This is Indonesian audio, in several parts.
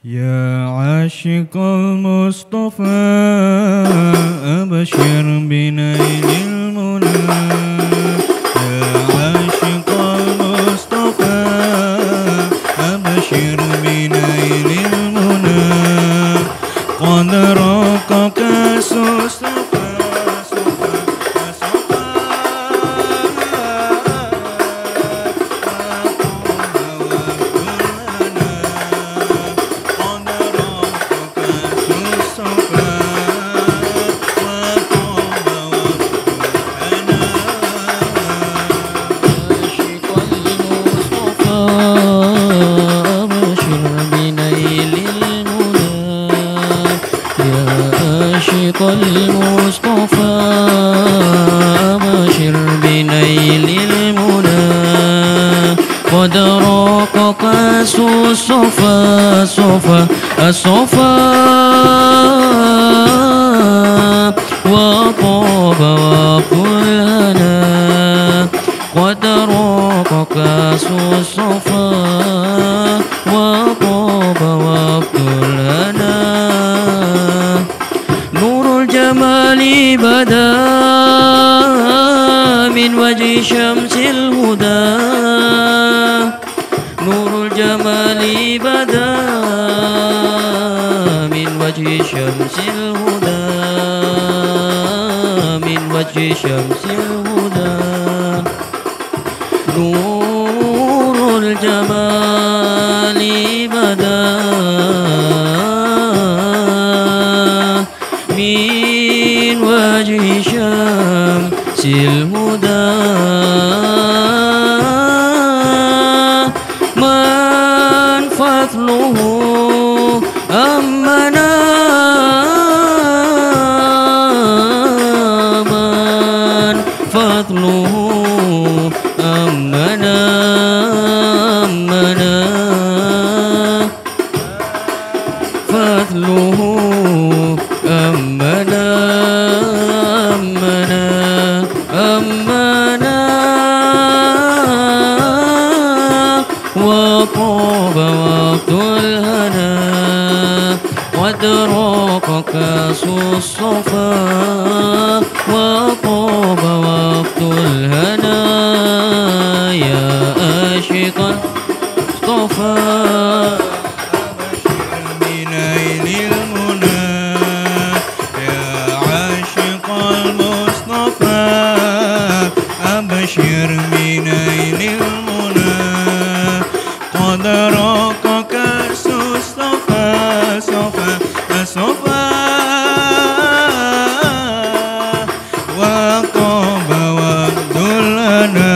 يا عاشق المصطفى أبشر بنيل المنى. يا عاشق المصطفى أبشر بنيل المنى. قد راق كأس الصفا المصطفى أبشر بنيل المنى. قد راق كأس الصفا الصفا وطاب وقت الهنا. قد راق كأس الصفا وطاب وقت الهنا. نور الجمال بدا من وجه شمس الهدى. نور الجمال بدا من وجه شمس الهدى. من وجه شمس الهدى. نور الجمال بدا من وجه شمس الهدى. من فضله أمنا. من فضله أمنا. فضله أمنا. وطاب وقت الهنا. قد راق كأس الصفا وطاب وقت الهنا. يا عاشق المصطفى أبشر بنيل المنى. قد راق كأس الصفا الصفا وطاب وقت الهنا.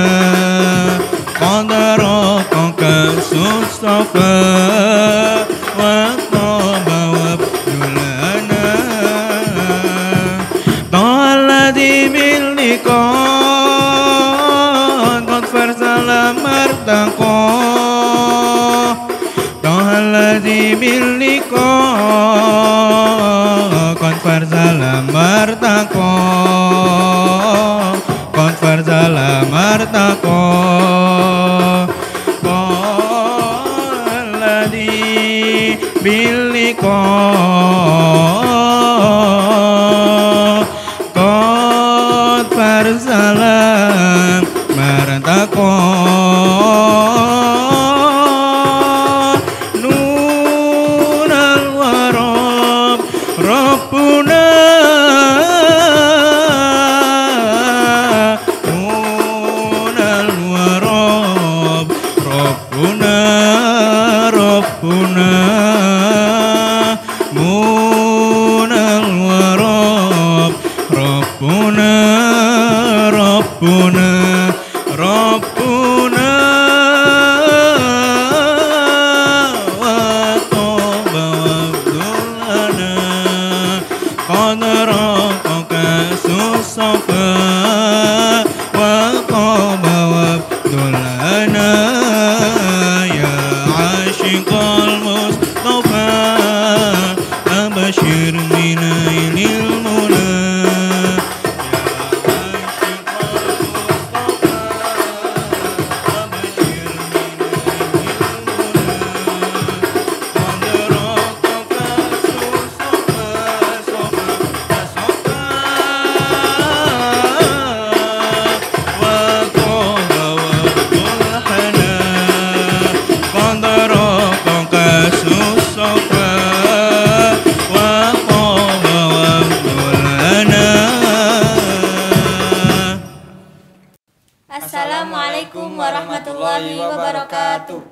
قد راق كأس الصفا وطاب وقت الهنا. طه الذي باللقاء قد فرزل مرتقى. طه الذي باللقاء قد فرزل مرتقى. قد فرزل مرتقى. طه الذي باللقاء قد فرزل مرتقى. نور الورى ربنا. نور الورى ربنا. نور الورى ربنا. وطاب وقت الهنا. قد راق كأس الصفا وطاب وقت الهنا. يا عاشق المصطفى أبشر بنيل المنى. يا عاشق المصطفى أبشر بنيل المنى. قد راق wabarakatuh.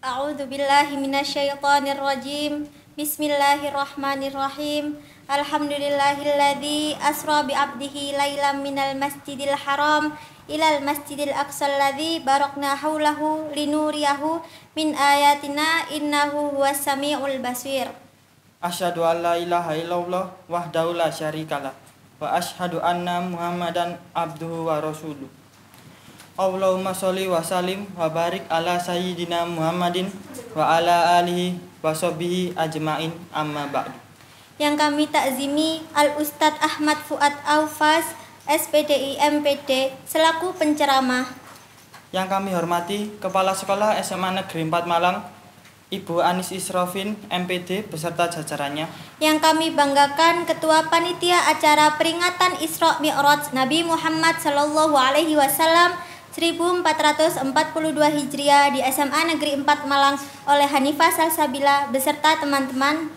A'udzu billahi minasyaitonir rajim. Bismillahirrahmanirrahim. Alhamdulillahilladzi asra bi 'abdihi lailan minal masjidil haram ilal masjidil aqsal ladzi barakna haulahu linuriyahu min ayatina innahu huwas samiul basir. Asyhadu an la ilaha illallah wahdahu la syarikalah wa asyhadu anna Muhammadan abduhu wa rasuluh. Allahumma sholli wa sallim wa barik ala sayyidina Muhammadin wa ala alihi wa sahbihi ajmain amma ba'du. Yang kami takzimi Al-Ustadz Ahmad Fuad Aufas, SPDI MPD, selaku penceramah. Yang kami hormati Kepala Sekolah SMA Negeri 4 Malang, Ibu Anis Isrofin, MPD, beserta jajarannya. Yang kami banggakan Ketua Panitia Acara Peringatan Isra Mi'raj Nabi Muhammad Sallallahu Alaihi Wasallam 1442 Hijriah di SMA Negeri 4 Malang oleh Hanifah Salsabila beserta teman-teman.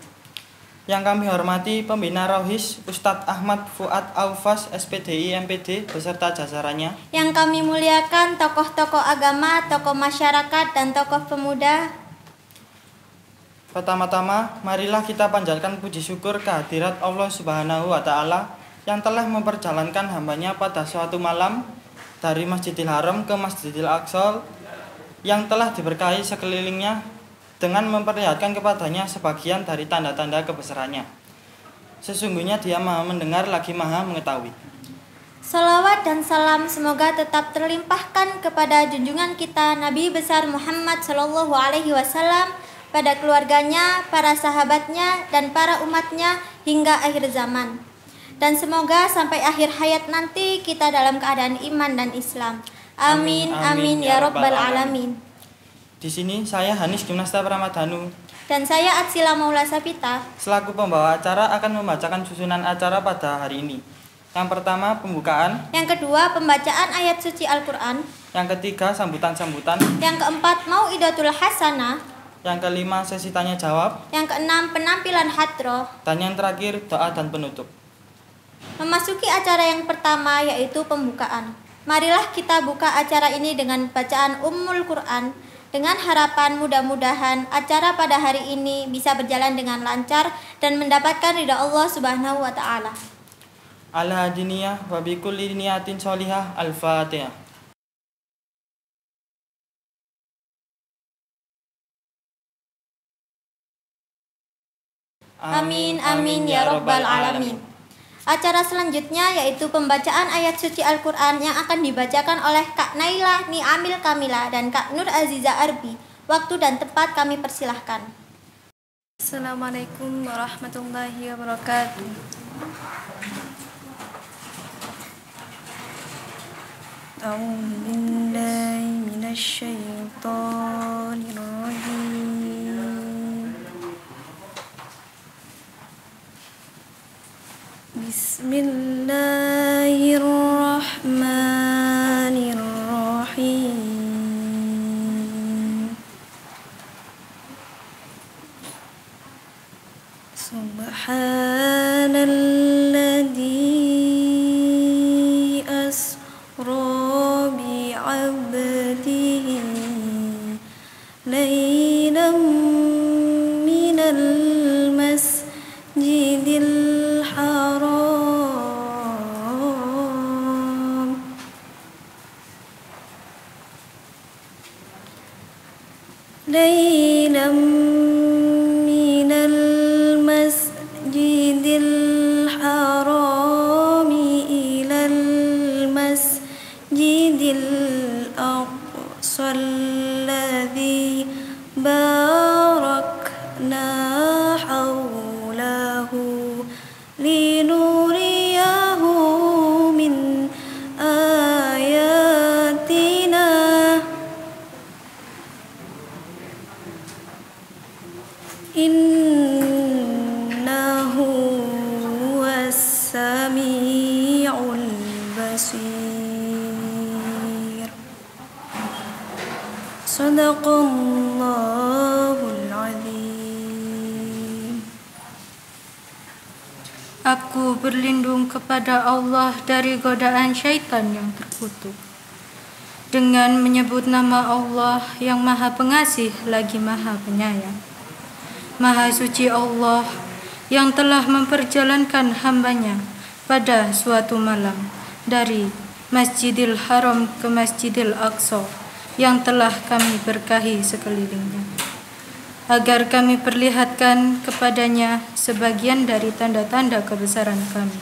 Yang kami hormati Pembina Rohis Ustadz Ahmad Fuad Aufas, SPDI MPD, beserta jajarannya. Yang kami muliakan tokoh-tokoh agama, tokoh masyarakat, dan tokoh pemuda. Pertama-tama, marilah kita panjatkan puji syukur kehadirat Allah Subhanahu wa Ta'ala yang telah memperjalankan hambanya pada suatu malam dari Masjidil Haram ke Masjidil Aqsa yang telah diberkahi sekelilingnya dengan memperlihatkan kepadanya sebagian dari tanda-tanda kebesarannya. Sesungguhnya Dia Maha mendengar lagi Maha mengetahui. Salawat dan salam semoga tetap terlimpahkan kepada junjungan kita Nabi besar Muhammad Sallallahu Alaihi Wasallam, pada keluarganya, para sahabatnya, dan para umatnya hingga akhir zaman. Dan semoga sampai akhir hayat nanti kita dalam keadaan iman dan Islam. Amin, amin, ya Rabbal Alamin. Di sini saya Hanis Gimnasta Pramadhanu dan saya Atsila Maula Sapita selaku pembawa acara akan membacakan susunan acara pada hari ini. Yang pertama pembukaan, yang kedua pembacaan ayat suci Al-Quran, yang ketiga sambutan-sambutan, yang keempat Mau'idatul Hasanah, yang kelima sesi tanya jawab, yang keenam penampilan hadroh, dan yang terakhir doa dan penutup. Memasuki acara yang pertama yaitu pembukaan. Marilah kita buka acara ini dengan bacaan Ummul Quran, dengan harapan mudah-mudahan acara pada hari ini bisa berjalan dengan lancar dan mendapatkan ridha Allah Subhanahu wa Ta'ala. Al-Hadiniyah wa bikulli niyatin sholihah. Al-Fatihah. Amin, amin, ya Rabbal Alamin. Acara selanjutnya yaitu pembacaan ayat suci Al-Quran yang akan dibacakan oleh Kak Naila Ni'amil Kamila dan Kak Nur Aziza Arbi. Waktu dan tempat kami persilahkan. Assalamualaikum warahmatullahi wabarakatuh. A'udzu billahi minasy syaithanir rajim. Bismillahirrahmanirrahim. Subhanalladzi asra bi'abdihi laylan minal masjidil ليلا من المسجد الحرام إلى المسجد الأقصى الذي باركنا حوله لنريه من آياتنا إنه هو السميع البصير. صدق الله العظيم. Aku berlindung kepada Allah dari godaan syaitan yang terkutuk. dengan menyebut nama Allah yang Maha Pengasih lagi Maha Penyayang. Maha suci Allah yang telah memperjalankan hambanya pada suatu malam dari Masjidil Haram ke Masjidil Aqsa yang telah kami berkahi sekelilingnya, agar kami perlihatkan kepadanya sebagian dari tanda-tanda kebesaran kami.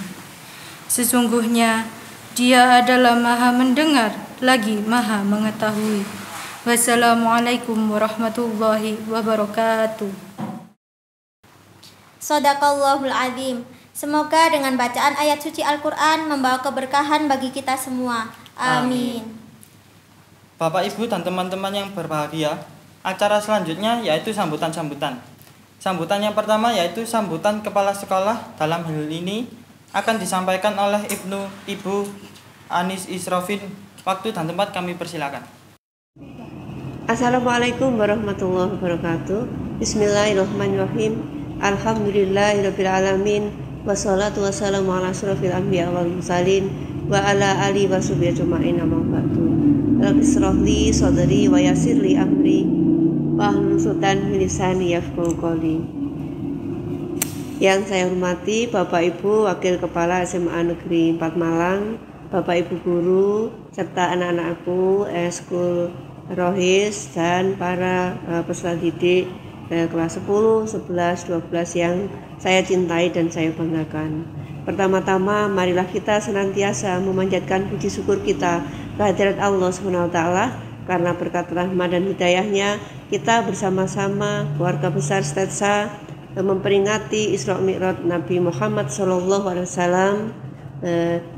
Sesungguhnya Dia adalah Maha mendengar lagi Maha mengetahui. Wassalamualaikum warahmatullahi wabarakatuh. Shadaqallahul Azim. Semoga dengan bacaan ayat suci Al-Quran membawa keberkahan bagi kita semua. Amin. Bapak, Ibu, dan teman-teman yang berbahagia, acara selanjutnya yaitu sambutan-sambutan. Sambutan yang pertama yaitu sambutan kepala sekolah. Dalam hal ini akan disampaikan oleh Ibu Anis Isrofin. Waktu dan tempat kami persilakan. Assalamualaikum warahmatullahi wabarakatuh. Bismillahirrahmanirrahim. Alhamdulillahirabbil alamin. Wassalatu wassalamu ala asyrofil anbiya wal mursalin wa ala alihi washabihi ajmain, amma ba'du. Rabbi shrahli sadri wa yassirli amri wahlul 'uqdatam min lisani yafqahu qawli. Yang saya hormati Bapak Ibu Wakil Kepala SMA Negeri 4 Malang, Bapak Ibu guru, serta anak-anakku Eskul Rohis dan para peserta didik kelas 10, 11, 12 yang saya cintai dan saya banggakan. Pertama-tama marilah kita senantiasa memanjatkan puji syukur kita kehadirat Allah SWT, karena berkat rahmat dan hidayahnya kita bersama-sama keluarga besar Stetsa memperingati Isra Mi'raj Nabi Muhammad SAW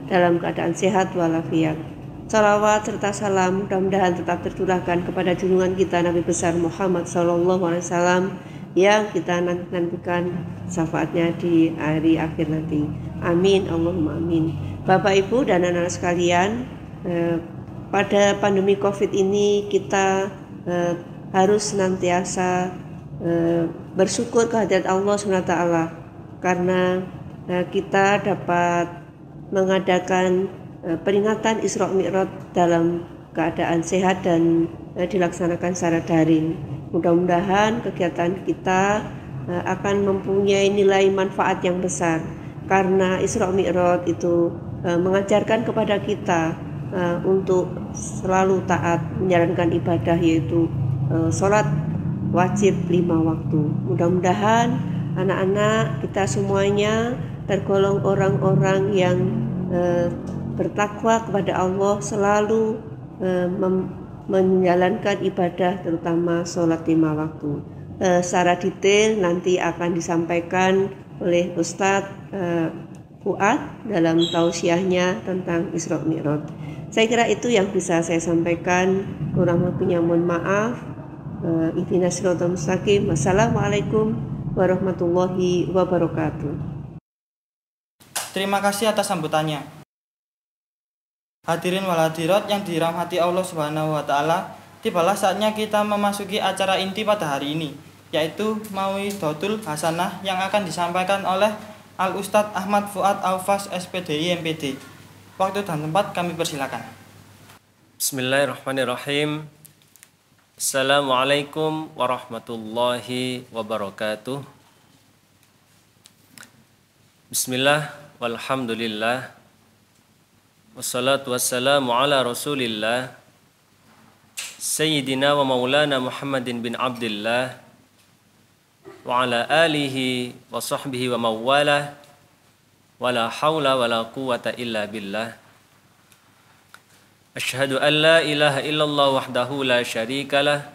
dalam keadaan sehat walafiat. Salawat serta salam mudah-mudahan tetap tercurahkan kepada junjungan kita Nabi besar Muhammad SAW yang kita nantikan syafaatnya di hari akhir nanti. Amin, Allahumma amin. Bapak, Ibu, dan anak-anak sekalian, pada pandemi COVID ini kita harus senantiasa bersyukur kehadirat Allah SWT, karena kita dapat mengadakan peringatan Isra Mi'raj dalam keadaan sehat dan dilaksanakan secara daring. Mudah-mudahan kegiatan kita akan mempunyai nilai manfaat yang besar, karena Isra Mi'raj itu mengajarkan kepada kita untuk selalu taat menjalankan ibadah, yaitu sholat wajib 5 waktu. Mudah-mudahan anak-anak kita semuanya tergolong orang-orang yang bertakwa kepada Allah, selalu menjalankan ibadah, terutama sholat 5 waktu. Secara detail nanti akan disampaikan oleh Ustadz Fuad dalam tausiahnya tentang Isra Mi'raj. Saya kira itu yang bisa saya sampaikan. Kurang lebihnya mohon maaf. Ihdinas siratal mustaqim. Wassalamualaikum warahmatullahi wabarakatuh. Terima kasih atas sambutannya. Hadirin wal hadirat yang dirahmati Allah Subhanahu wa taala, tibalah saatnya kita memasuki acara inti pada hari ini, yaitu Mau'izatul Hasanah yang akan disampaikan oleh Al Ustadz Ahmad Fuad Aufas SPDI MPD. Waktu dan tempat kami persilakan. Bismillahirrahmanirrahim. Assalamualaikum warahmatullahi wabarakatuh. Bismillah walhamdulillah, wassalatu wassalamu ala rasulillah, Sayyidina wa maulana Muhammadin bin Abdillah, wa ala alihi wa sahbihi wa mawalah, wa la hawla wa la quwata illa billah. Ashhadu an la ilaha illallah wahdahu la syarika lah,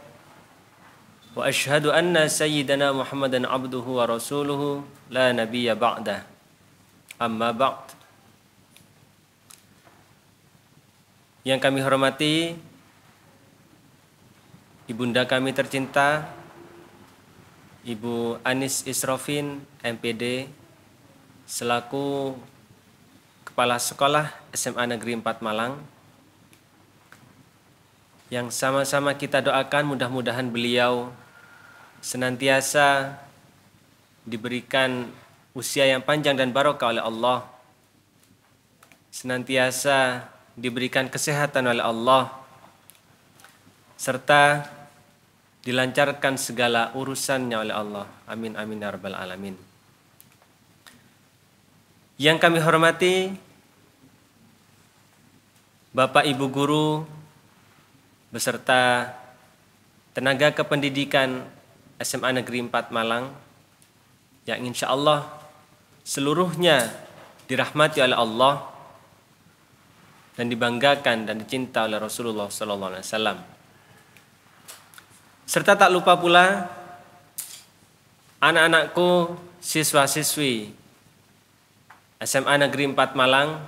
wa ashhadu anna sayyidana Muhammadan abduhu wa rasuluhu la nabiyya ba'dah. Amma ba'd. Yang kami hormati ibunda kami tercinta Ibu Anis Isrofin MPD selaku Kepala Sekolah SMA Negeri 4 Malang, yang sama-sama kita doakan mudah-mudahan beliau senantiasa diberikan usia yang panjang dan barokah oleh Allah, senantiasa diberikan kesehatan oleh Allah, serta dilancarkan segala urusannya oleh Allah. Amin amin ya rabbal alamin. Yang kami hormati Bapak Ibu guru beserta tenaga kependidikan SMA Negeri 4 Malang yang insya Allah seluruhnya dirahmati oleh Allah dan dibanggakan dan dicinta oleh Rasulullah SAW. Serta tak lupa pula anak-anakku siswa-siswi SMA Negeri 4 Malang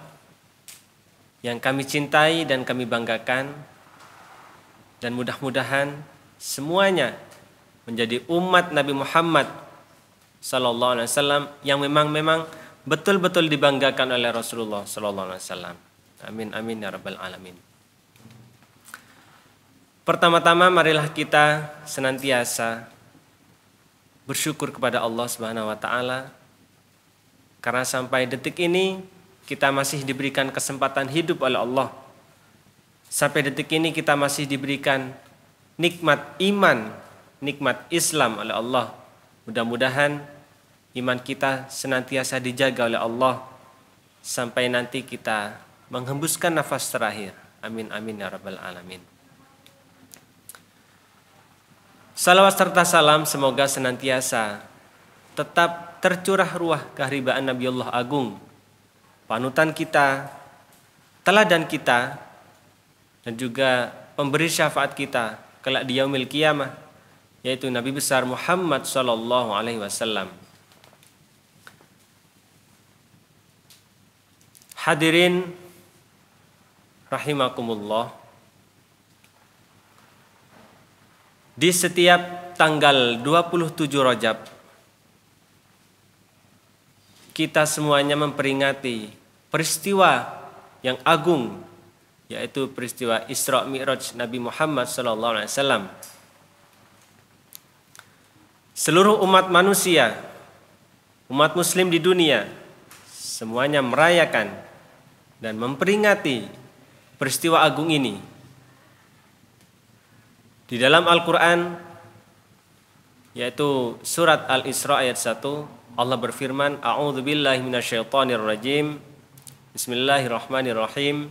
yang kami cintai dan kami banggakan, dan mudah-mudahan semuanya menjadi umat Nabi Muhammad SAW yang memang betul-betul dibanggakan oleh Rasulullah SAW. Amin amin ya rabbal alamin. Pertama-tama marilah kita senantiasa bersyukur kepada Allah Subhanahu wa taala karena sampai detik ini kita masih diberikan kesempatan hidup oleh Allah. Sampai detik ini kita masih diberikan nikmat iman, nikmat Islam oleh Allah. Mudah-mudahan iman kita senantiasa dijaga oleh Allah sampai nanti kita menghembuskan nafas terakhir. Amin amin ya rabbal alamin. Salawat serta salam semoga senantiasa tetap tercurah ruah keharibaan Nabiullah Agung, panutan kita, teladan kita, dan juga pemberi syafaat kita kelak di yaumil qiyamah, yaitu Nabi besar Muhammad sallallahu alaihi wasallam. Hadirin rahimakumullah. Di setiap tanggal 27 Rajab kita semuanya memperingati peristiwa yang agung, yaitu peristiwa Isra Mi'raj Nabi Muhammad SAW. Seluruh umat manusia, umat muslim di dunia, semuanya merayakan dan memperingati peristiwa agung ini. Di dalam Al-Quran, yaitu surat Al-Isra ayat 1, Allah berfirman, A'udzubillahi minasyaitonirrajim. Bismillahirrahmanirrahim.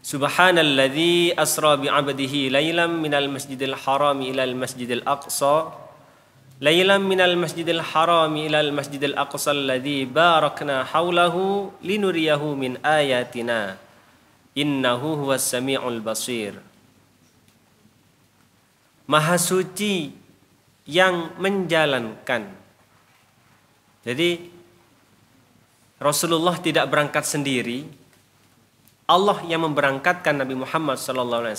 Subhanalladzi asra bi'abdihi laylan minal masjidil harami ilal masjidil aqsa. Laylan minal masjidil harami ilal masjidil aqsa alladzi barakna haulahu linuriyahu min ayatina. Innahu huwas sami'ul basir. Maha suci yang menjalankan. Jadi Rasulullah tidak berangkat sendiri, Allah yang memberangkatkan Nabi Muhammad SAW.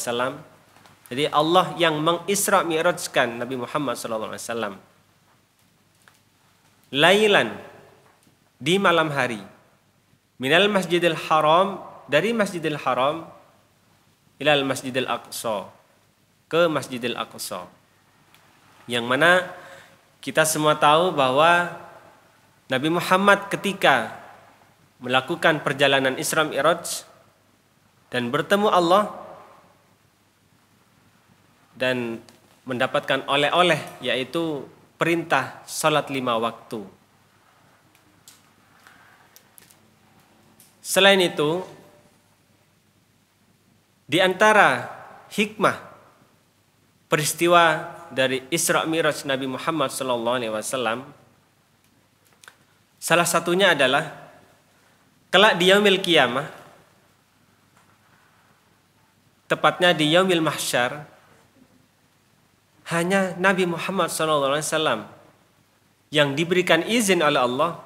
Jadi Allah yang mengisra mi'rajkan Nabi Muhammad SAW. Lailan, di malam hari, minal masjidil haram, dari masjidil haram, ilal masjidil aqsa, ke Masjidil Aqsa, yang mana kita semua tahu bahwa Nabi Muhammad ketika melakukan perjalanan Isra Mi'raj dan bertemu Allah dan mendapatkan oleh-oleh, yaitu perintah salat 5 waktu. Selain itu, di antara hikmah peristiwa dari Isra Mi'raj Nabi Muhammad SAW, salah satunya adalah kelak di yaumil qiyamah, tepatnya di yaumil mahsyar, hanya Nabi Muhammad SAW yang diberikan izin oleh Allah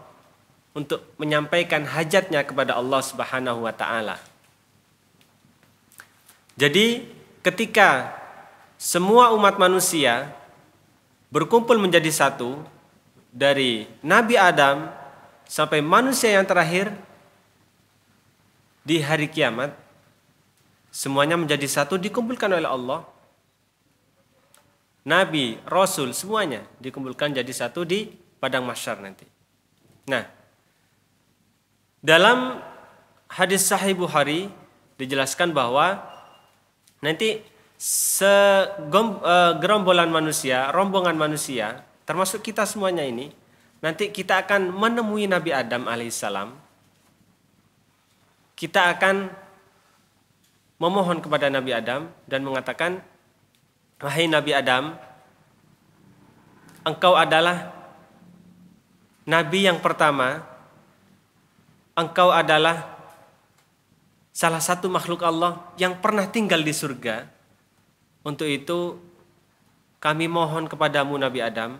untuk menyampaikan hajatnya kepada Allah Subhanahu wa taala. Jadi ketika semua umat manusia berkumpul menjadi satu, dari Nabi Adam sampai manusia yang terakhir di hari kiamat, semuanya menjadi satu, dikumpulkan oleh Allah. Nabi, Rasul, semuanya dikumpulkan jadi satu di padang mahsyar nanti. Nah, dalam hadis Sahih Bukhari dijelaskan bahwa nanti gerombolan manusia, rombongan manusia, termasuk kita semuanya ini, nanti kita akan menemui Nabi Adam alaihissalam. Kita akan memohon kepada Nabi Adam dan mengatakan, wahai Nabi Adam, engkau adalah Nabi yang pertama, engkau adalah salah satu makhluk Allah yang pernah tinggal di surga. Untuk itu kami mohon kepadamu Nabi Adam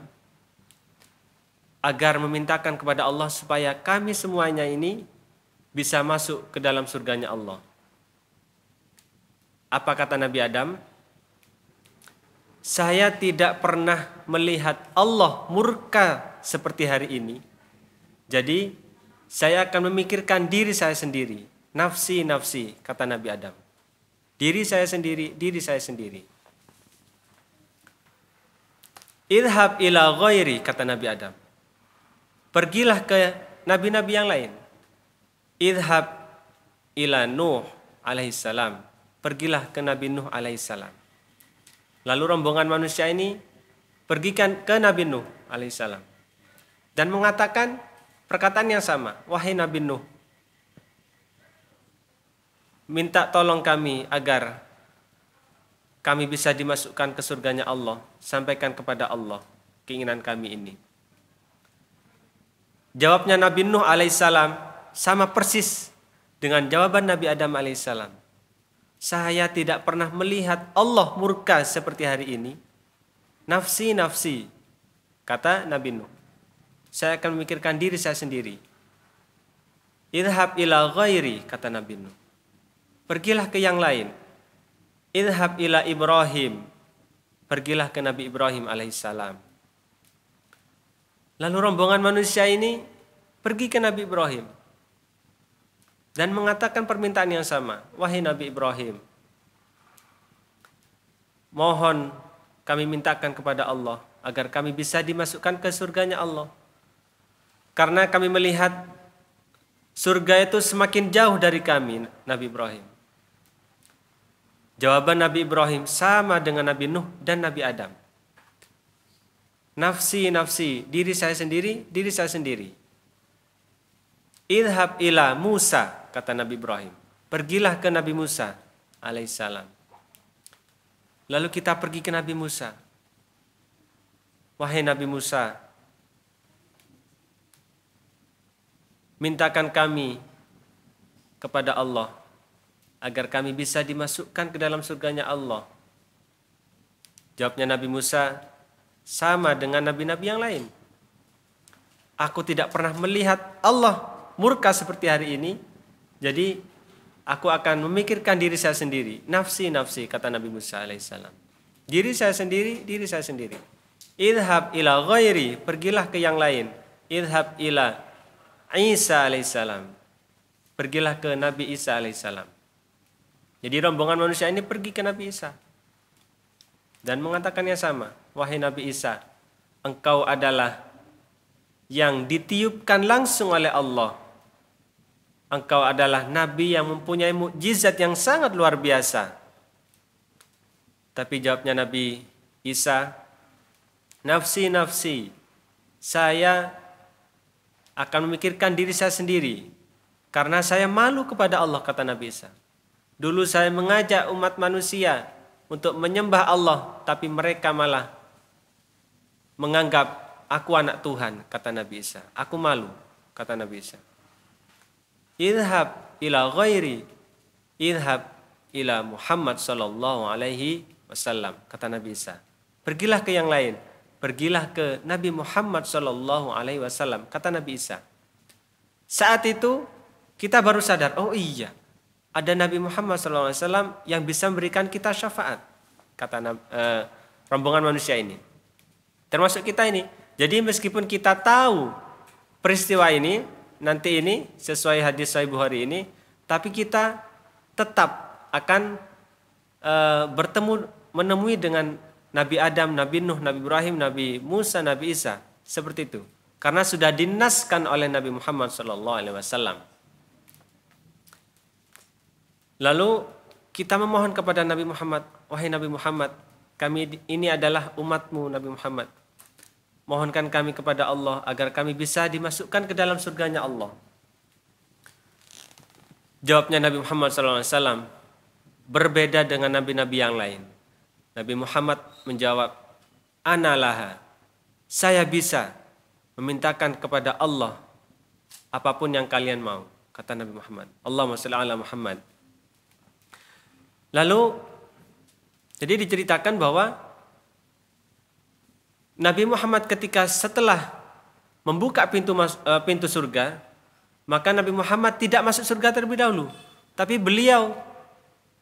agar memintakan kepada Allah supaya kami semuanya ini bisa masuk ke dalam surganya Allah. Apa kata Nabi Adam? Saya tidak pernah melihat Allah murka seperti hari ini. Jadi saya akan memikirkan diri saya sendiri. Nafsi, nafsi, kata Nabi Adam. Diri saya sendiri, diri saya sendiri. Idhab ila ghairi, kata Nabi Adam. Pergilah ke nabi-nabi yang lain. Idhab ila Nuh alaihissalam. Pergilah ke Nabi Nuh alaihissalam. Lalu rombongan manusia ini pergikan ke Nabi Nuh alaihissalam. Dan mengatakan perkataan yang sama. Wahai Nabi Nuh, minta tolong kami agar kami bisa dimasukkan ke surganya Allah. Sampaikan kepada Allah keinginan kami ini. Jawabnya Nabi Nuh alaihissalam sama persis dengan jawaban Nabi Adam alaihissalam. Saya tidak pernah melihat Allah murka seperti hari ini. Nafsi, nafsi, kata Nabi Nuh. Saya akan memikirkan diri saya sendiri. Idhab ila ghairi, kata Nabi Nuh. Pergilah ke yang lain. Idhab ila Ibrahim. Pergilah ke Nabi Ibrahim alaihissalam. Lalu rombongan manusia ini pergi ke Nabi Ibrahim dan mengatakan permintaan yang sama. Wahai Nabi Ibrahim, mohon kami mintakan kepada Allah agar kami bisa dimasukkan ke surganya Allah. Karena kami melihat surga itu semakin jauh dari kami, Nabi Ibrahim. Jawaban Nabi Ibrahim sama dengan Nabi Nuh dan Nabi Adam. Nafsi, nafsi, diri saya sendiri, diri saya sendiri. Idhab ila Musa, kata Nabi Ibrahim. Pergilah ke Nabi Musa alaihissalam. Lalu kita pergi ke Nabi Musa. Wahai Nabi Musa, mintakan kami kepada Allah agar kami bisa dimasukkan ke dalam surganya Allah. Jawabnya Nabi Musa sama dengan nabi-nabi yang lain. Aku tidak pernah melihat Allah murka seperti hari ini. Jadi aku akan memikirkan diri saya sendiri. Nafsi, nafsi, kata Nabi Musa alaihissalam. Diri saya sendiri, diri saya sendiri. Idhab ila ghairi, pergilah ke yang lain. Idhab ila Isa alaihissalam. Pergilah ke Nabi Isa alaihissalam. Jadi rombongan manusia ini pergi ke Nabi Isa dan mengatakan yang sama. Wahai Nabi Isa, engkau adalah yang ditiupkan langsung oleh Allah. Engkau adalah Nabi yang mempunyai mukjizat yang sangat luar biasa. Tapi jawabnya Nabi Isa, nafsi, nafsi, saya akan memikirkan diri saya sendiri. Karena saya malu kepada Allah, kata Nabi Isa. Dulu saya mengajak umat manusia untuk menyembah Allah, tapi mereka malah menganggap aku anak Tuhan, kata Nabi Isa. Aku malu, kata Nabi Isa. Idhab ila ghairi, idhab ila Muhammad sallallahu alaihi wasallam, kata Nabi Isa. Pergilah ke yang lain, pergilah ke Nabi Muhammad sallallahu alaihi wasallam, kata Nabi Isa. Saat itu kita baru sadar, oh iya, ada Nabi Muhammad SAW yang bisa memberikan kita syafaat, kata rombongan manusia ini. Termasuk kita ini. Jadi meskipun kita tahu peristiwa ini, nanti ini sesuai hadis Sahih Bukhari ini, tapi kita tetap akan bertemu, menemui dengan Nabi Adam, Nabi Nuh, Nabi Ibrahim, Nabi Musa, Nabi Isa. Seperti itu. Karena sudah dinaskan oleh Nabi Muhammad SAW. Lalu kita memohon kepada Nabi Muhammad, wahai Nabi Muhammad, kami ini adalah umatmu Nabi Muhammad. Mohonkan kami kepada Allah agar kami bisa dimasukkan ke dalam surganya Allah. Jawabnya Nabi Muhammad SAW berbeda dengan nabi-nabi yang lain. Nabi Muhammad menjawab, ana laha, saya bisa memintakan kepada Allah apapun yang kalian mau, kata Nabi Muhammad. Allahumma shalli ala Muhammad. Lalu jadi diceritakan bahwa Nabi Muhammad ketika setelah membuka pintu surga, maka Nabi Muhammad tidak masuk surga terlebih dahulu, tapi beliau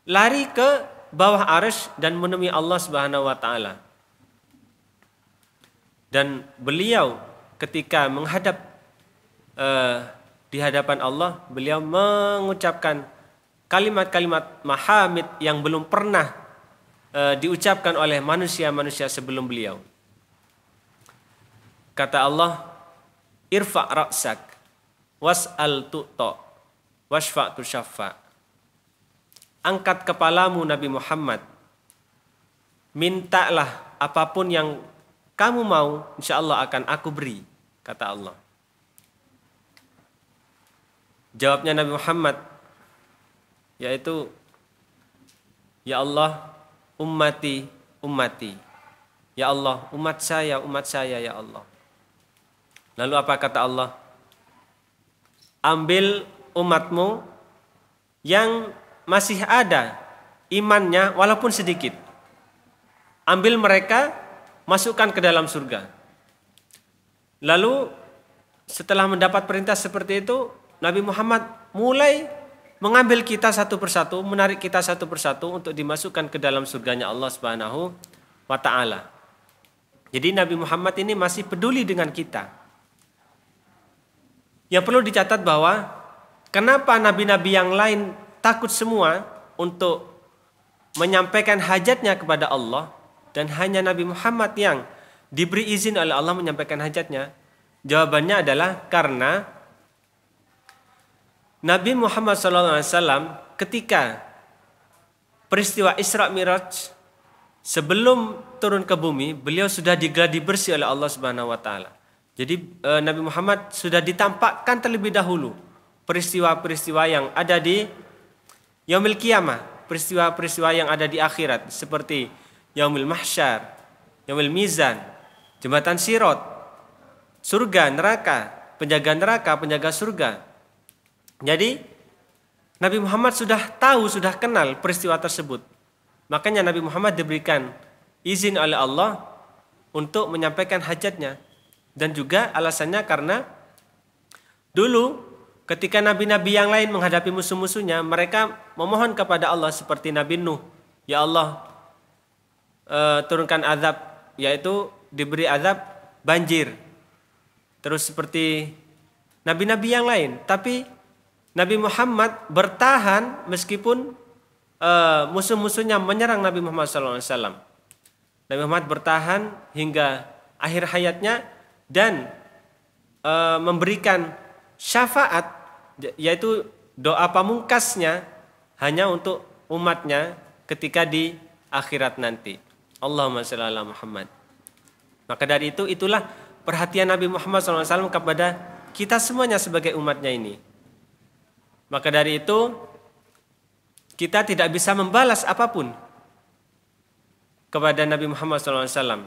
lari ke bawah arsy dan menemui Allah Subhanahu wa taala. Dan beliau ketika menghadap di hadapan Allah, beliau mengucapkan kalimat-kalimat mahamid yang belum pernah diucapkan oleh manusia-manusia sebelum beliau. Kata Allah, irfa' ra'sak was'al tu'ta washfa' tushaffa. Angkat kepalamu Nabi Muhammad, mintalah apapun yang kamu mau, insya Allah akan aku beri, kata Allah. Jawabnya Nabi Muhammad, yaitu, ya Allah, ummati, ummati. Ya Allah, umat saya, ya Allah. Lalu apa kata Allah? Ambil umatmu yang masih ada imannya walaupun sedikit. Ambil mereka, masukkan ke dalam surga. Lalu setelah mendapat perintah seperti itu, Nabi Muhammad mulai mengambil kita satu persatu, menarik kita satu persatu untuk dimasukkan ke dalam surganya Allah Subhanahu wa taala. Jadi Nabi Muhammad ini masih peduli dengan kita. Yang perlu dicatat bahwa kenapa nabi-nabi yang lain takut semua untuk menyampaikan hajatnya kepada Allah, dan hanya Nabi Muhammad yang diberi izin oleh Allah menyampaikan hajatnya? Jawabannya adalah karena Nabi Muhammad SAW ketika peristiwa Isra Mi'raj, sebelum turun ke bumi, beliau sudah digeladi bersih oleh Allah Subhanahu wa taala. Jadi Nabi Muhammad sudah ditampakkan terlebih dahulu peristiwa-peristiwa yang ada di Yaumil Qiyamah, peristiwa-peristiwa yang ada di akhirat seperti Yaumil Mahsyar, Yaumil Mizan, Jembatan Sirat, surga, neraka, penjaga surga. Jadi Nabi Muhammad sudah tahu, sudah kenal peristiwa tersebut. Makanya Nabi Muhammad diberikan izin oleh Allah untuk menyampaikan hajatnya. Dan juga alasannya karena dulu ketika nabi-nabi yang lain menghadapi musuh-musuhnya, mereka memohon kepada Allah seperti Nabi Nuh, ya Allah, turunkan azab, yaitu diberi azab banjir. Terus seperti nabi-nabi yang lain. Tapi Nabi Muhammad bertahan meskipun musuh-musuhnya menyerang Nabi Muhammad SAW. Nabi Muhammad bertahan hingga akhir hayatnya dan memberikan syafaat, yaitu doa pamungkasnya hanya untuk umatnya ketika di akhirat nanti. Allahumma shalli ala Muhammad. Maka dari itu, itulah perhatian Nabi Muhammad SAW kepada kita semuanya sebagai umatnya ini. Maka dari itu, kita tidak bisa membalas apapun kepada Nabi Muhammad SAW.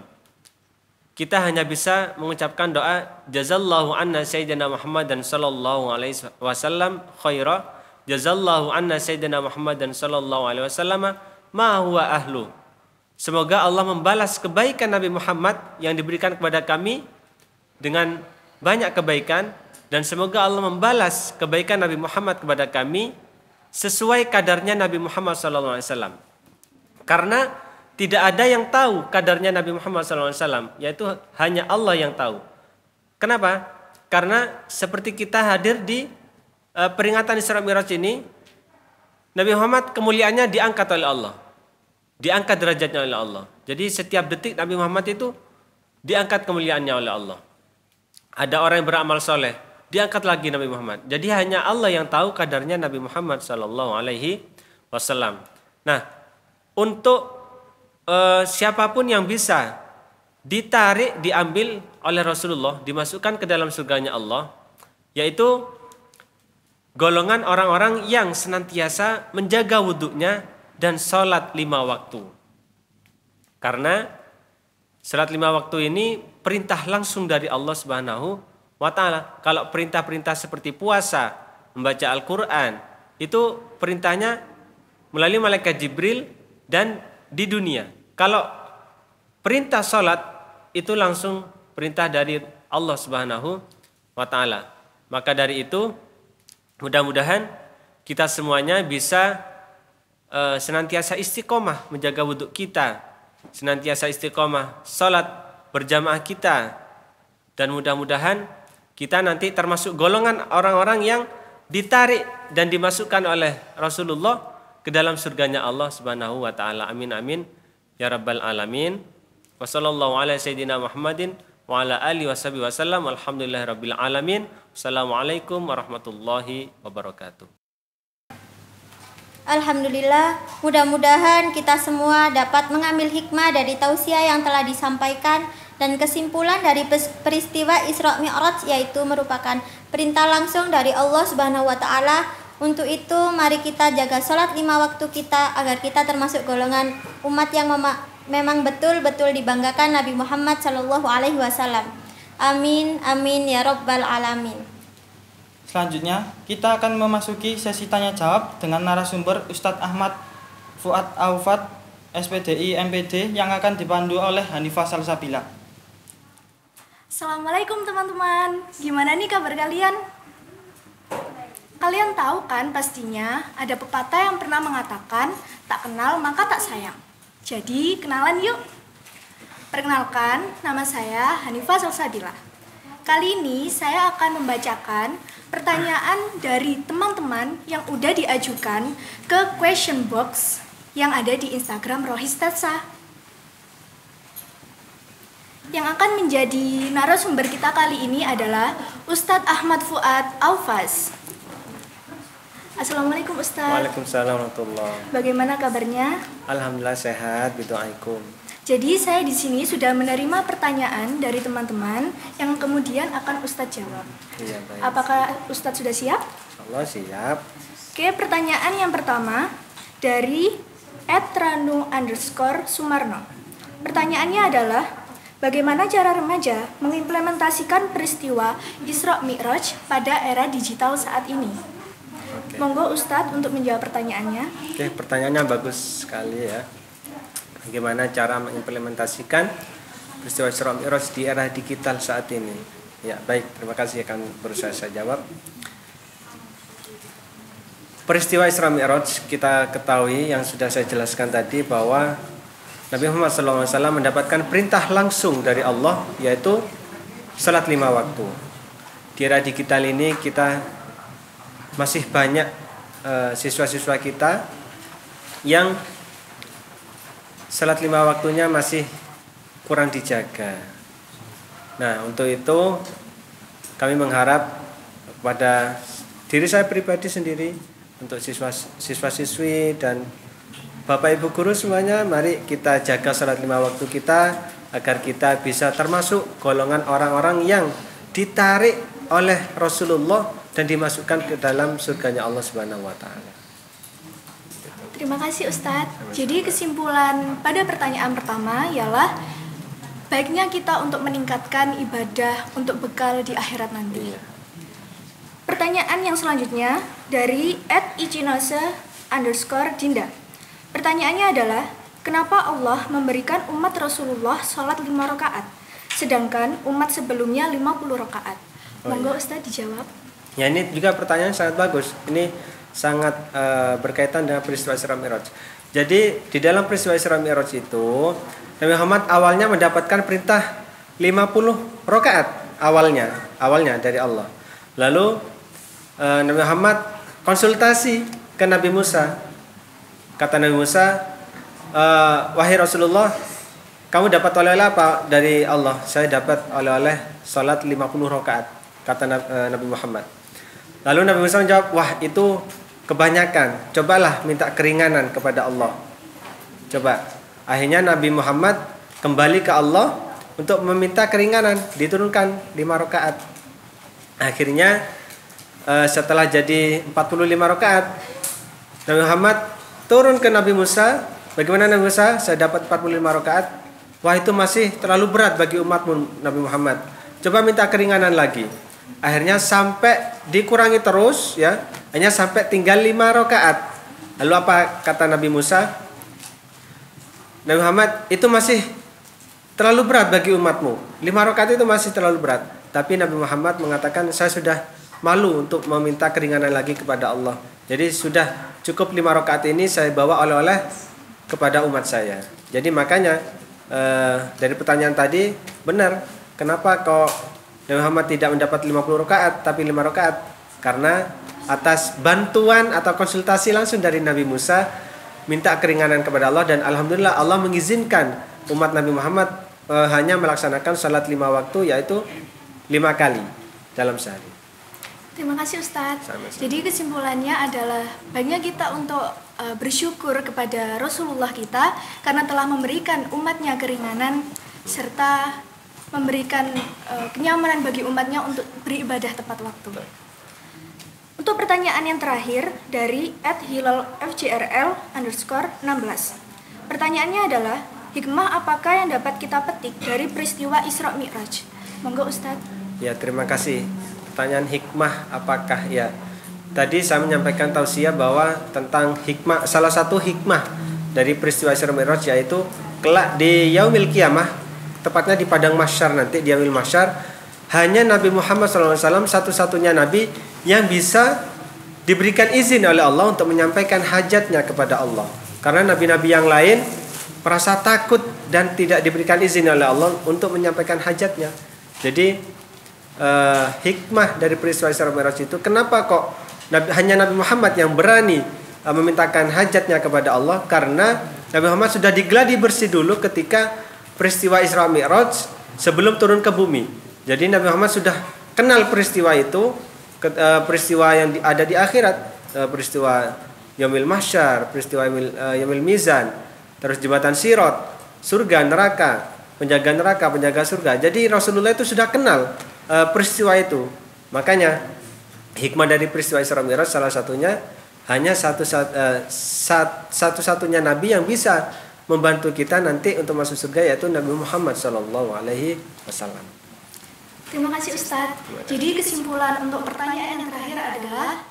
Kita hanya bisa mengucapkan doa jazallahu anna sayyidina Muhammadan sallallahu alaihi wasallam khaira, jazallahu anna sayyidina Muhammadan sallallahu alaihi wasallam ma huwa ahlu. Semoga Allah membalas kebaikan Nabi Muhammad yang diberikan kepada kami dengan banyak kebaikan, dan semoga Allah membalas kebaikan Nabi Muhammad kepada kami sesuai kadarnya Nabi Muhammad sallallahu alaihi wasallam. Karena tidak ada yang tahu kadarnya Nabi Muhammad SAW, yaitu hanya Allah yang tahu. Kenapa? Karena seperti kita hadir di peringatan Isra Mi'raj ini, Nabi Muhammad kemuliaannya diangkat oleh Allah, diangkat derajatnya oleh Allah. Jadi setiap detik Nabi Muhammad itu diangkat kemuliaannya oleh Allah. Ada orang yang beramal soleh, diangkat lagi Nabi Muhammad. Jadi hanya Allah yang tahu kadarnya Nabi Muhammad SAW. Nah, untuk siapapun yang bisa ditarik, diambil oleh Rasulullah, dimasukkan ke dalam surganya Allah, yaitu golongan orang-orang yang senantiasa menjaga wudhunya dan sholat 5 waktu. Karena sholat 5 waktu ini perintah langsung dari Allah Subhanahu wa ta'ala. Kalau perintah-perintah seperti puasa, membaca Al-Quran, itu perintahnya melalui malaikat Jibril dan di dunia. Kalau perintah sholat itu langsung perintah dari Allah Subhanahu wa ta'ala. Maka dari itu mudah-mudahan kita semuanya bisa senantiasa istiqomah menjaga wudhu kita, senantiasa istiqomah sholat berjamaah kita, dan mudah-mudahan kita nanti termasuk golongan orang-orang yang ditarik dan dimasukkan oleh Rasulullah ke dalam surganya Allah Subhanahu wa ta'ala. Amin amin ya rabbal alamin. Wa sallallahu ala sayyidina Muhammadin wa ala alihi washabihi wasallam. Alhamdulillahi rabbil alamin. Assalamualaikum warahmatullahi wabarakatuh. Alhamdulillah, mudah-mudahan kita semua dapat mengambil hikmah dari tausiah yang telah disampaikan dan kesimpulan dari peristiwa Isra Mi'raj, yaitu merupakan perintah langsung dari Allah Subhanahu wa ta'ala. Untuk itu mari kita jaga sholat 5 waktu kita agar kita termasuk golongan umat yang memang betul-betul dibanggakan Nabi Muhammad sallallahu alaihi wasallam. Amin amin ya rabbal alamin. Selanjutnya, kita akan memasuki sesi tanya jawab dengan narasumber Ustadz Ahmad Fuad Aufat, SPDI MPD, yang akan dipandu oleh Hanifah Salsabila. Assalamualaikum teman-teman, gimana nih kabar kalian? Kalian tahu kan pastinya ada pepatah yang pernah mengatakan tak kenal maka tak sayang. Jadi kenalan yuk. Perkenalkan, nama saya Hanifah Salsabila. Kali ini saya akan membacakan pertanyaan dari teman-teman yang udah diajukan ke question box yang ada di Instagram Rohis Tetsa. Yang akan menjadi narasumber kita kali ini adalah Ustadz Ahmad Fuad Aufas. Assalamualaikum Ustadz. Waalaikumsalam warahmatullahi. Bagaimana kabarnya? Alhamdulillah sehat, bidu'aikum. Jadi saya di sini sudah menerima pertanyaan dari teman-teman yang kemudian akan Ustadz jawab. Iya, baik. Apakah Ustadz sudah siap? Allah siap. Oke, pertanyaan yang pertama dari @ranu_sumarno. Pertanyaannya adalah, bagaimana cara remaja mengimplementasikan peristiwa Isra Mi'raj pada era digital saat ini? Oke. Monggo Ustadz untuk menjawab pertanyaannya. Oke, pertanyaannya bagus sekali ya. Bagaimana cara mengimplementasikan peristiwa Isra Mi'raj di era digital saat ini? Ya, baik, terima kasih, akan berusaha saya jawab. Peristiwa Isra Mi'raj kita ketahui yang sudah saya jelaskan tadi bahwa Nabi Muhammad SAW mendapatkan perintah langsung dari Allah, yaitu salat 5 waktu. Di era digital ini kita masih banyak siswa-siswa kita yang salat 5 waktunya masih kurang dijaga. Nah, untuk itu kami mengharap kepada diri saya pribadi sendiri, untuk siswa-siswi dan Bapak Ibu guru semuanya, mari kita jaga salat 5 waktu kita agar kita bisa termasuk golongan orang-orang yang ditarik oleh Rasulullah dan dimasukkan ke dalam surganya Allah Subhanahu wa taala. Terima kasih Ustadz. Jadi kesimpulan pada pertanyaan pertama ialah baiknya kita untuk meningkatkan ibadah untuk bekal di akhirat nanti. Pertanyaan yang selanjutnya dari @ichinose_dinda. Pertanyaannya adalah, kenapa Allah memberikan umat Rasulullah sholat 5 rakaat, sedangkan umat sebelumnya 50 rakaat? Monggo Ustadz dijawab. Ya, ini juga pertanyaan sangat bagus. Ini sangat berkaitan dengan peristiwa Isra Mi'raj. Jadi di dalam peristiwa Isra Mi'raj itu Nabi Muhammad awalnya mendapatkan perintah 50 rakaat awalnya dari Allah. Lalu Nabi Muhammad konsultasi ke Nabi Musa. Kata Nabi Musa, wahai Rasulullah, kamu dapat oleh-oleh apa dari Allah? Saya dapat oleh-oleh salat 50 rakaat, kata Nabi Muhammad. Lalu Nabi Musa menjawab, wah itu kebanyakan, cobalah minta keringanan kepada Allah. Coba Akhirnya Nabi Muhammad kembali ke Allah untuk meminta keringanan, diturunkan 5 rakaat. Akhirnya setelah jadi 45 rakaat, Nabi Muhammad turun ke Nabi Musa. Bagaimana Nabi Musa? Saya dapat 45 rakaat. Wah, itu masih terlalu berat bagi umatmu Nabi Muhammad. Coba minta keringanan lagi. Akhirnya sampai dikurangi terus ya. Hanya sampai tinggal 5 rakaat. Lalu apa kata Nabi Musa? Nabi Muhammad, itu masih terlalu berat bagi umatmu. 5 rakaat itu masih terlalu berat. Tapi Nabi Muhammad mengatakan, saya sudah malu untuk meminta keringanan lagi kepada Allah. Jadi sudah cukup 5 rakaat ini saya bawa oleh-oleh kepada umat saya. Jadi makanya dari pertanyaan tadi benar. Kenapa kok Nabi Muhammad tidak mendapat 50 rakaat tapi 5 rakaat? Karena atas bantuan atau konsultasi langsung dari Nabi Musa minta keringanan kepada Allah, dan alhamdulillah Allah mengizinkan umat Nabi Muhammad hanya melaksanakan salat 5 waktu, yaitu 5 kali dalam sehari. Terima kasih Ustadz. Sama-sama. Jadi kesimpulannya adalah baiknya kita untuk bersyukur kepada Rasulullah kita karena telah memberikan umatnya keringanan serta memberikan kenyamanan bagi umatnya untuk beribadah tepat waktu. Untuk pertanyaan yang terakhir dari @hilalfjrl_16. Pertanyaannya adalah, hikmah apakah yang dapat kita petik dari peristiwa Isra Mi'raj? Monggo Ustadz. Ya, terima kasih. Pertanyaan hikmah apakah ya? Tadi saya menyampaikan tausiah bahwa tentang hikmah, salah satu hikmah dari peristiwa Isra Mi'raj yaitu kelak di Yaumil Qiyamah, tepatnya di padang mahsyar nanti, di Yaumil Mahsyar, hanya Nabi Muhammad SAW satu-satunya Nabi yang bisa diberikan izin oleh Allah untuk menyampaikan hajatnya kepada Allah. Karena nabi-nabi yang lain merasa takut dan tidak diberikan izin oleh Allah untuk menyampaikan hajatnya. Jadi hikmah dari peristiwa Isra Mi'raj itu, kenapa kok hanya Nabi Muhammad yang berani memintakan hajatnya kepada Allah? Karena Nabi Muhammad sudah digeladi bersih dulu ketika peristiwa Isra Mi'raj sebelum turun ke bumi. Jadi Nabi Muhammad sudah kenal peristiwa itu, peristiwa yang ada di akhirat, peristiwa Yaumil Mahsyar, peristiwa Yaumil Mizan, terus jembatan Sirat, surga, neraka, penjaga surga. Jadi Rasulullah itu sudah kenal peristiwa itu. Makanya hikmah dari peristiwa Isra Mi'raj salah satunya hanya satu-satunya Nabi yang bisa membantu kita nanti untuk masuk surga, yaitu Nabi Muhammad SAW. Terima kasih Ustadz. Jadi kesimpulan untuk pertanyaan yang terakhir adalah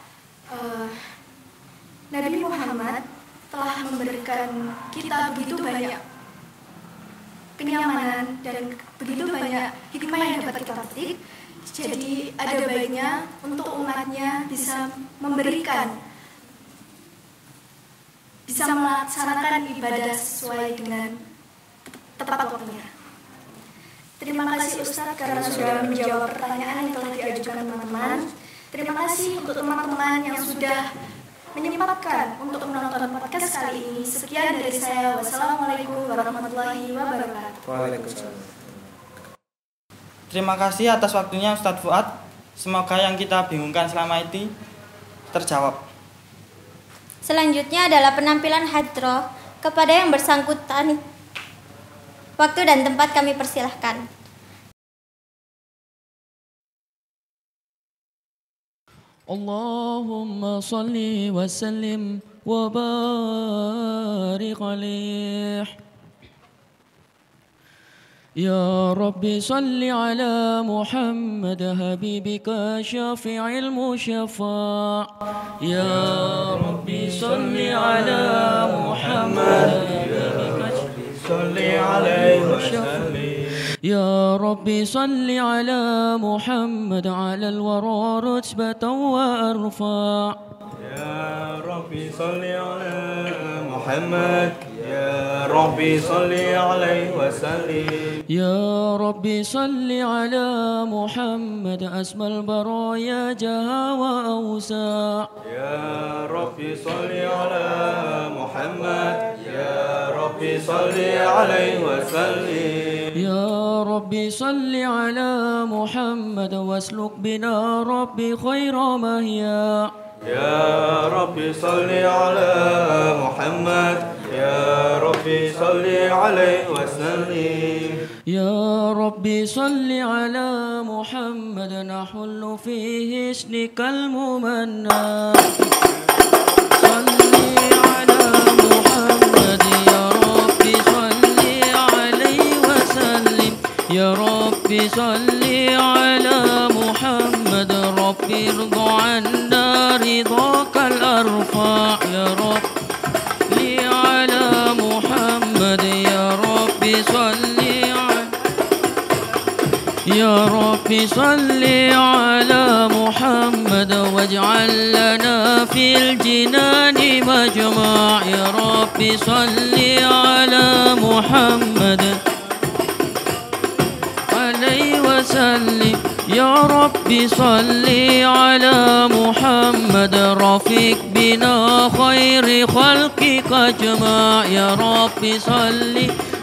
Nabi Muhammad telah memberikan kita begitu banyak kenyamanan dan begitu banyak hikmah yang dapat kita petik. Jadi ada baiknya untuk umatnya bisa melaksanakan ibadah sesuai dengan tepat waktunya. Terima kasih Ustadz karena sudah menjawab pertanyaan yang telah diajukan teman-teman. Terima kasih untuk teman-teman yang sudah menyempatkan untuk menonton podcast kali ini. Sekian dari saya. Wassalamualaikum warahmatullahi wabarakatuh. Waalaikumsalam. Terima kasih atas waktunya Ustadz Fuad. Semoga yang kita bingungkan selama ini terjawab. Selanjutnya adalah penampilan hadroh kepada yang bersangkutan. Waktu dan tempat kami persilahkan. Allahumma salli wa sallim wa barik alaih. Ya Rabbi salli ala Muhammad habibika syafi'il musyafa'. Ya Rabbi salli ala Muhammad habibika salli alaihi wasallam. Ya Rabbi salli ala Muhammad ala al-wara rutbatan wa arfa'. Ya Rabbi salli ala Muhammad, Ya Rabbi salli alaihi wasallim. Ya Rabbi salli ala Muhammad asmal baraya jaha wa awsa'. Ya Rabbi salli ala Muhammad, Ya Rabbi salli alaihi wasallim. Ya Rabbi salli ala Muhammad wasluk bina Rabbi khaira mahya. Ya Rabbi salli ala Muhammad, يا ربي صل عليه وسلم يا ربي صل على محمد نحل فيه اسمك الممنى صل على محمد يا ربي صل عليه وسلم يا ربي صل على محمد ربي ارضى عنا رضاك الأرفع يا رب لي على محمد يا ربي صل يا ربي صل على محمد واجعل لنا في الجنان مجمع يا ربي صل على محمد عليه وسلم يا ربي صل على محمد رفيق بنا خير خلقك اجمع يا ربي صل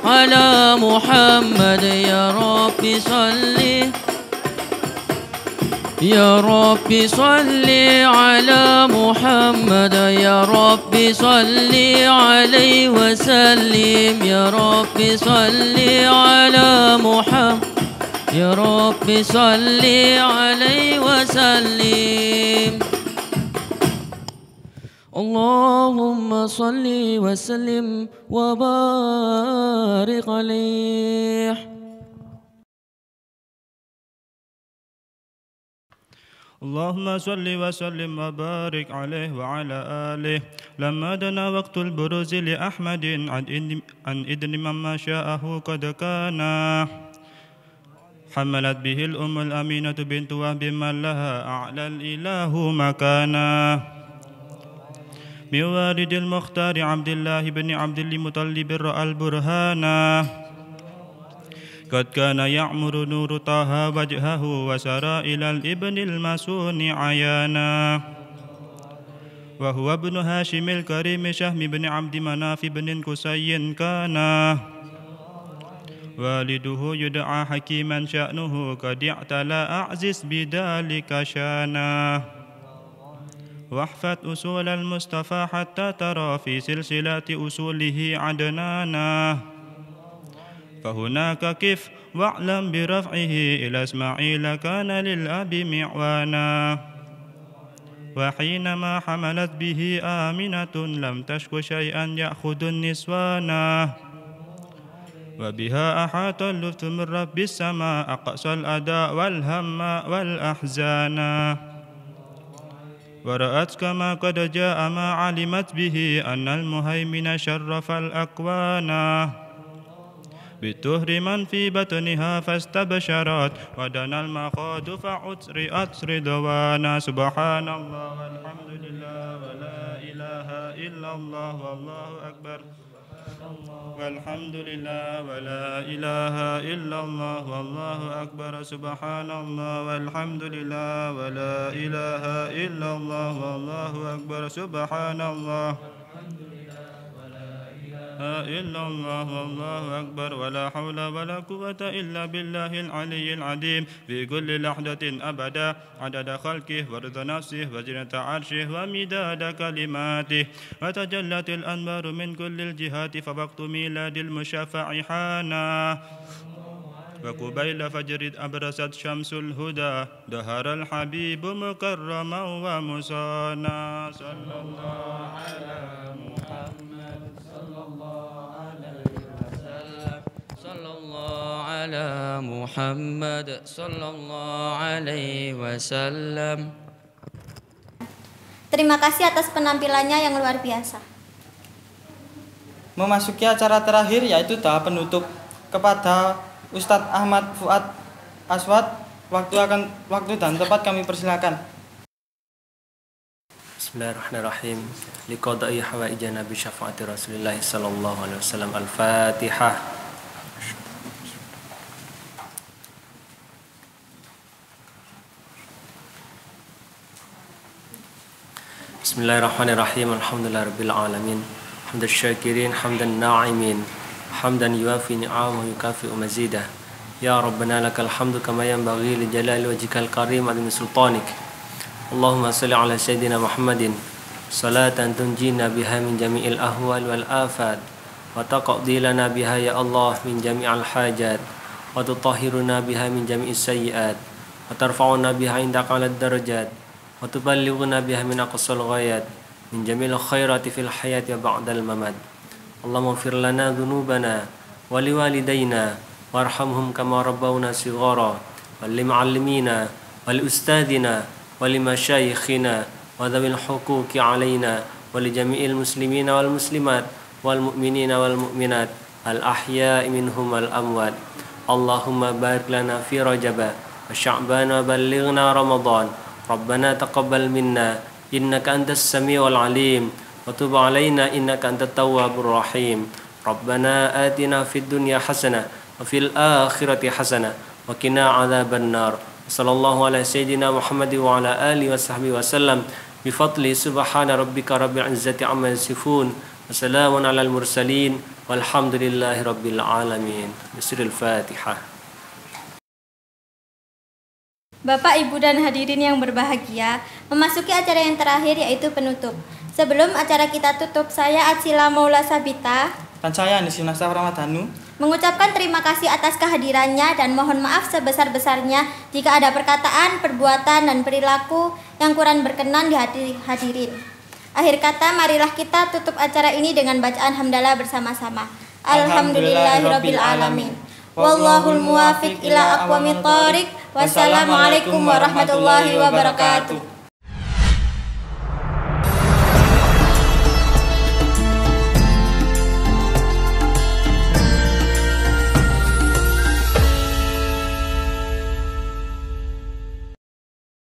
على محمد يا ربي صل يا ربي صل على محمد يا ربي صل عليه وسلم يا ربي صل على محمد يا ربي صل عليه وسلم اللهم صل وسلم وبارك عليه اللهم صل وسلم وبارك عليه وعلى آله لما دنا وقت البروز لأحمد عن إذن مما شاءه قد كان حملت به الأم الأمينة بنت وهب من لها أعلى الإله مكانا من والد المختار عبد الله بن عبد المطلب رأى البرهانا قد كان يعمر نور طه وجهه وسرى إلى الابن المسون عيانا وهو ابن هاشم الكريم شهم بن عبد مناف بن قصي كان والده يدعى حكيما شأنه قد اعتلى أعزز بذلك شانا واحفظ أصول المصطفى حتى ترى في سلسلة أصوله عدنانا فهناك كف واعلم برفعه إلى إسماعيل كان للأب معوانا وحينما حملت به آمنة لم تشك شيئا يأخذ النسوانا وبها أحاط اللطف من رب السماء أقصى الأداء والهم والأحزانا ورأت كما قد جاء ما علمت به أن المهيمن شرف الأكوانا بالطهر من في بطنها فاستبشرت ودنا المخاض فأسرئت رضوانا سبحان الله والحمد لله ولا إله إلا الله والله أكبر والحمد لله ولا إله إلا الله والله أكبر سبحان الله والحمد لله ولا إله إلا الله والله أكبر سبحان الله إلا الله والله أكبر ولا حول ولا قوة إلا بالله العلي العظيم في كل لحظة أبدا عدد خلقه ورضا نفسه وزنة عرشه ومداد كلماته وتجلت الأنوار من كل الجهات فوقت ميلاد المشفع حانا وقبيل فجر أبرزت شمس الهدى ظهر الحبيب مكرما ومصانا صلى الله على محمد صلى الله عليه وسلم صلى الله على محمد صلى الله عليه وسلم. Terima kasih atas penampilannya yang luar biasa. Memasuki acara terakhir yaitu tahap penutup. Kepada Ustadz Ahmad Fuad Aswad, waktu dan tempat kami persilakan. Bismillahirrahmanirrahim. Liqada'i hawaijana bi syafaati Rasulillah sallallahu alaihi wasallam. Al-Fatihah. Bismillahirrahmanirrahim. Alhamdulillahirabbil alamin. Hamdan syakirin, hamdan na'imin. حمدا يوافي نعمه ويكافئ مزيده يا ربنا لك الحمد كما ينبغي لجلال وجهك الكريم وعظيم سلطانك اللهم صل على سيدنا محمد salatan tunjina biha min jami'il ahwal wal afat wa taqdi lana biha ya Allah min jami'al hajat wa tutahhiruna biha min jami'is sayyi'at wa tarfa'una biha indaka 'alad darajat wa tuballighuna biha min aqsal ghayat min jami'il khairati fil hayati wa ba'dal mamat. Allahumma ighfir lana dhunubana wa liwalidayna warhamhum kama rabbawna shighara wal limu'allimina wal ustadina wal limasyayikhina wa dhawil huquqi alaina wa li jami'il muslimina wal muslimat wal mu'minina wal mu'minat al ahya'i minhum wal amwat. Allahumma barik lana fi Rajab wa Sya'ban wa ballighna Ramadan. Rabbana taqabbal minna innaka antas samiul alim wa tub alaina innaka antat tawwabur rahim. Rabbana atina fid dunya hasanah wa fil akhirati hasanah wa qina adzaban nar. Sallallahu ala sayyidina Muhammad wa ala alihi wa sahbihi wa sallam bi fadli subhana rabbika rabbil izzati amma yasifun wa salamun alal mursalin walhamdulillahi rabbil alamin. Bismillahil Fatihah. Bapak, Ibu, dan hadirin yang berbahagia, memasuki acara yang terakhir yaitu penutup. Sebelum acara kita tutup, saya Atsila Maula Sabita Dan saya Anies Yunasa Ramadhanu mengucapkan terima kasih atas kehadirannya dan mohon maaf sebesar-besarnya jika ada perkataan, perbuatan, dan perilaku yang kurang berkenan di hati hadirin. Akhir kata, marilah kita tutup acara ini dengan bacaan hamdalah bersama-sama. Alhamdulillahirabbil alamin. Wallahul muwafiq ila aqwamit thoriq. Wassalamualaikum warahmatullahi wabarakatuh.